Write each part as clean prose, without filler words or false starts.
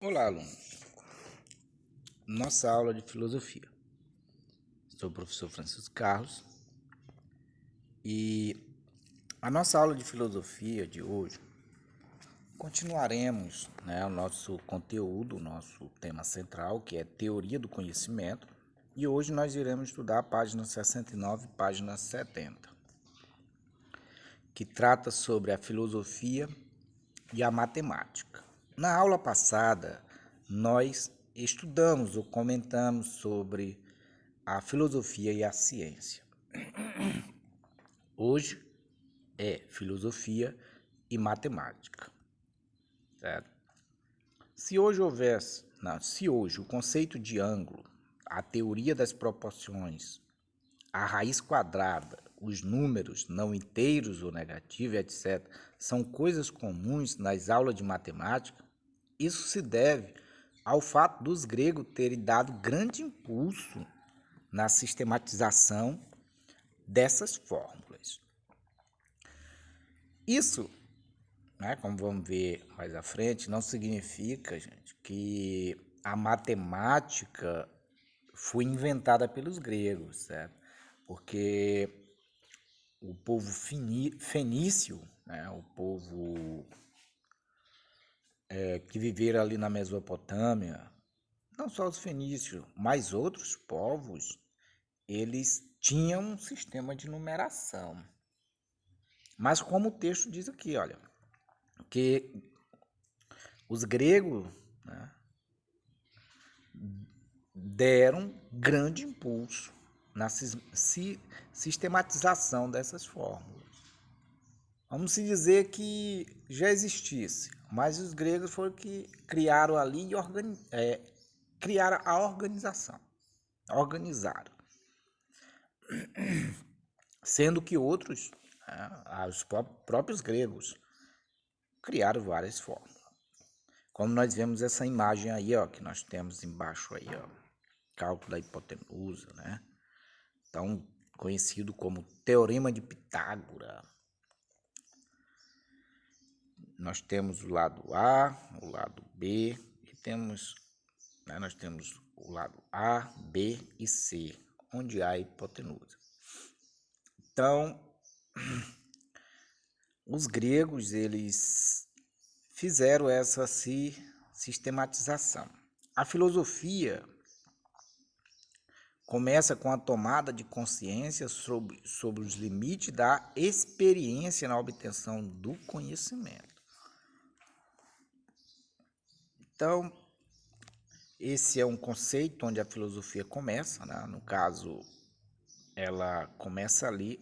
Olá, aluno. Nossa aula de filosofia. Sou o professor Francisco Carlos e a nossa aula de filosofia de hoje continuaremos, o nosso conteúdo, o nosso tema central, que é teoria do conhecimento, e hoje nós iremos estudar a página 69 e página 70, que trata sobre a filosofia e a matemática. Na aula passada, nós estudamos ou comentamos sobre a filosofia e a ciência. Hoje é filosofia e matemática, certo? Se hoje o conceito de ângulo, a teoria das proporções, a raiz quadrada, os números não inteiros ou negativos, etc., são coisas comuns nas aulas de matemática, isso se deve ao fato dos gregos terem dado grande impulso na sistematização dessas fórmulas. Isso, como vamos ver mais à frente, não significa, gente, que a matemática foi inventada pelos gregos, certo? Porque o povo fenício, o povo que viveram ali na Mesopotâmia, não só os fenícios, mas outros povos, eles tinham um sistema de numeração. Mas como o texto diz aqui, olha, que os gregos, deram grande impulso na sistematização dessas fórmulas. Vamos dizer que já existisse, mas os gregos foram que criaram ali e criaram a organização, organizaram. Sendo que outros, os próprios gregos, criaram várias fórmulas. Como nós vemos essa imagem aí, ó, que nós temos embaixo aí, ó, cálculo da hipotenusa, Então, conhecido como Teorema de Pitágoras. Nós temos o lado A, o lado B, e nós temos o lado A, B e C, onde há a hipotenusa. Então, os gregos, eles fizeram essa sistematização. A filosofia começa com a tomada de consciência sobre os limites da experiência na obtenção do conhecimento. Então, esse é um conceito onde a filosofia começa, no caso, ela começa ali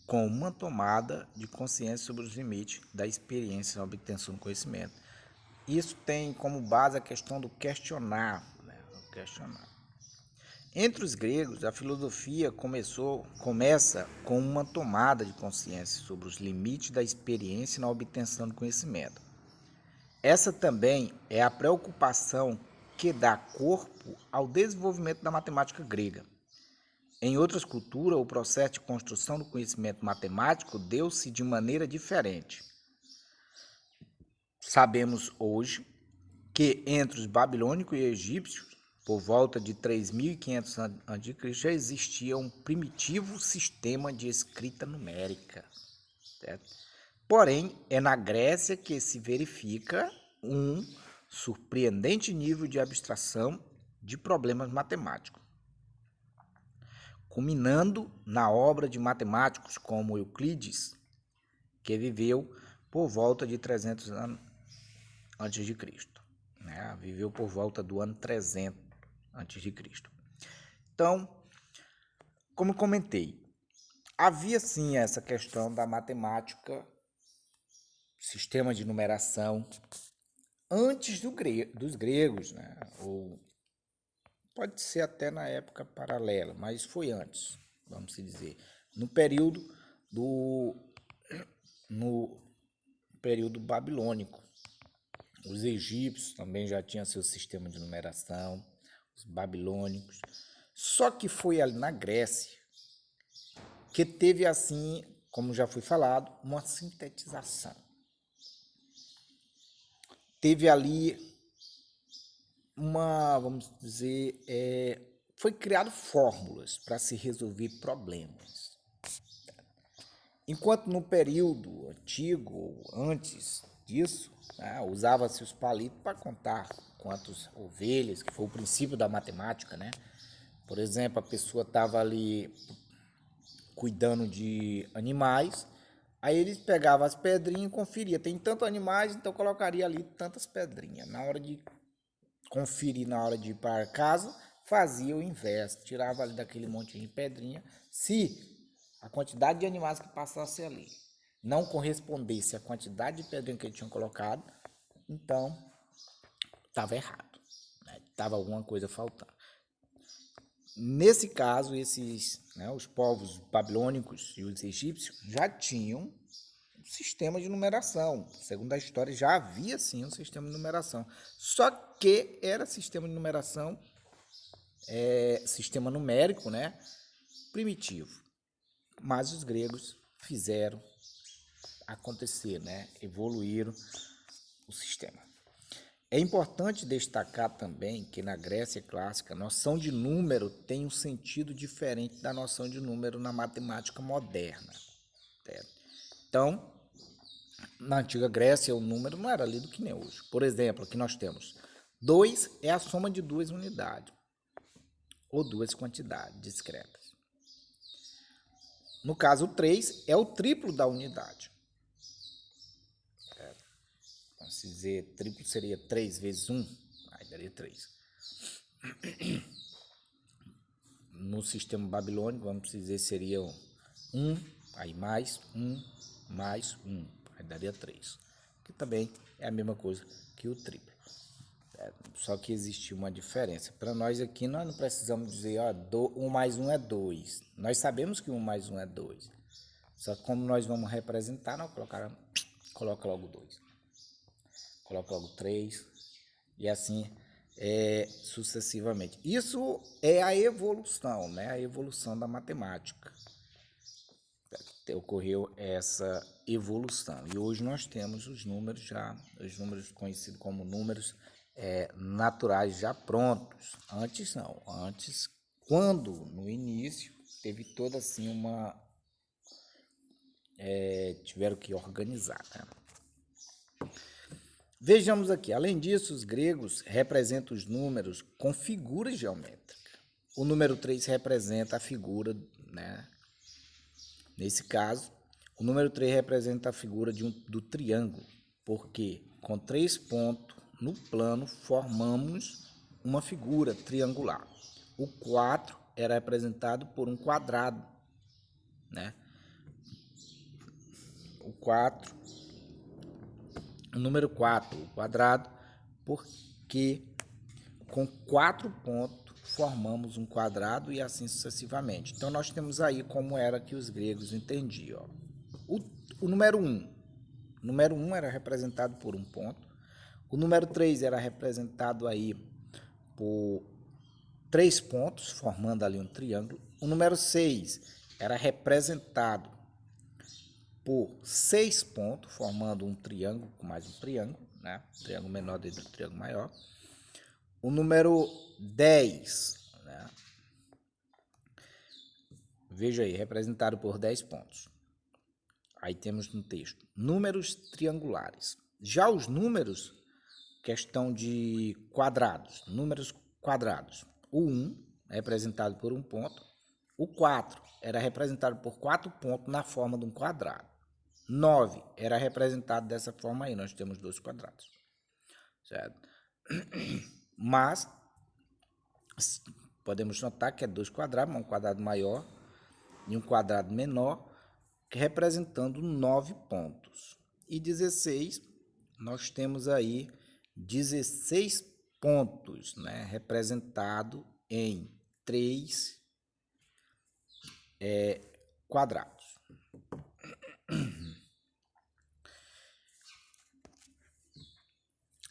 com uma tomada de consciência sobre os limites da experiência na obtenção do conhecimento. Isso tem como base a questão do questionar. Entre os gregos, a filosofia começa com uma tomada de consciência sobre os limites da experiência na obtenção do conhecimento. Essa também é a preocupação que dá corpo ao desenvolvimento da matemática grega. Em outras culturas, o processo de construção do conhecimento matemático deu-se de maneira diferente. Sabemos hoje que entre os babilônicos e egípcios, por volta de 3.500 a.C., já existia um primitivo sistema de escrita numérica, certo? Porém, é na Grécia que se verifica um surpreendente nível de abstração de problemas matemáticos, culminando na obra de matemáticos como Euclides, que viveu por volta de 300 anos antes de Cristo. Viveu por volta do ano 300 antes de Cristo. Então, como comentei, havia sim essa questão da matemática, sistema de numeração, antes dos gregos, ou pode ser até na época paralela, mas foi antes, vamos dizer, no período babilônico. Os egípcios também já tinham seu sistema de numeração, os babilônicos. Só que foi ali na Grécia que teve, assim, como já foi falado, uma sintetização. teve ali vamos dizer, foi criado fórmulas para se resolver problemas. Enquanto no período antigo, antes disso, né, usava-se os palitos para contar quantas ovelhas, que foi o princípio da matemática, né? Por exemplo, a pessoa estava ali cuidando de animais, aí eles pegavam as pedrinhas e conferia. Tem tantos animais, então colocaria ali tantas pedrinhas. Na hora de conferir, na hora de ir para casa, fazia o inverso, tirava ali daquele monte de pedrinha. Se a quantidade de animais que passasse ali não correspondesse à quantidade de pedrinha que ele tinha colocado, então estava errado, né? Estava alguma coisa faltando. Nesse caso, os povos babilônicos e os egípcios já tinham um sistema de numeração. Segundo a história, já havia sim um sistema de numeração. Só que era sistema de numeração, sistema numérico, né? Primitivo. Mas os gregos fizeram acontecer, né? Evoluíram o sistema. É importante destacar também que na Grécia clássica, a noção de número tem um sentido diferente da noção de número na matemática moderna. Certo? Então, na antiga Grécia, o número não era lido que nem hoje. Por exemplo, aqui nós temos 2 é a soma de duas unidades, ou duas quantidades discretas. No caso, 3 é o triplo da unidade. Vamos dizer, triplo seria 3 vezes 1, aí daria 3. No sistema babilônico, vamos dizer, seria 1, aí mais 1, mais 1, aí daria 3. Que também é a mesma coisa que o triplo. Só que existe uma diferença. Para nós aqui, nós não precisamos dizer, 1 mais 1 é 2. Nós sabemos que 1 mais 1 é 2. Só que como nós vamos representar, nós coloca logo 2. Coloca logo 3. E assim sucessivamente. Isso é a evolução, né? A evolução da matemática. Ocorreu essa evolução. E hoje nós temos os números conhecidos como números naturais já prontos. Antes não. Antes, quando no início teve toda assim tiveram que organizar, né? Vejamos aqui, além disso, os gregos representam os números com figuras geométricas. O número 3 representa a figura, né? Nesse caso, o número 3 representa a figura do triângulo, porque com 3 pontos no plano formamos uma figura triangular. O 4 era representado por um quadrado, né? O número 4, o quadrado, porque com 4 pontos formamos um quadrado e assim sucessivamente. Então, nós temos aí como era que os gregos entendiam. O número 1. O número 1 era representado por um ponto. O número 3 era representado aí por 3 pontos, formando ali um triângulo. O número 6 era representado por 6 pontos, formando um triângulo com mais um triângulo, né? Triângulo menor dentro do triângulo maior. O número 10, né? Veja aí, representado por 10 pontos. Aí temos no texto, números triangulares. Já os números, questão de quadrados, números quadrados. O 1 é representado por um ponto. O 4 era representado por 4 pontos na forma de um quadrado. 9 era representado dessa forma aí, nós temos 2 quadrados. Certo? Mas podemos notar que é 2 quadrados, um quadrado maior e um quadrado menor, representando 9 pontos. E 16, nós temos aí 16 pontos, né, representado em 3 quadrados.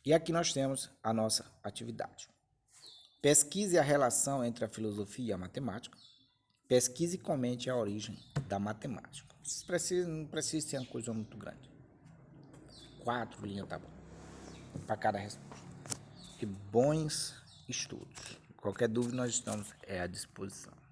E aqui nós temos a nossa atividade. Pesquise a relação entre a filosofia e a matemática. Pesquise e comente a origem da matemática. Não precisa ser uma coisa muito grande. 4 linhas tá bom. para cada resposta. E bons estudos. Qualquer dúvida nós estamos à disposição.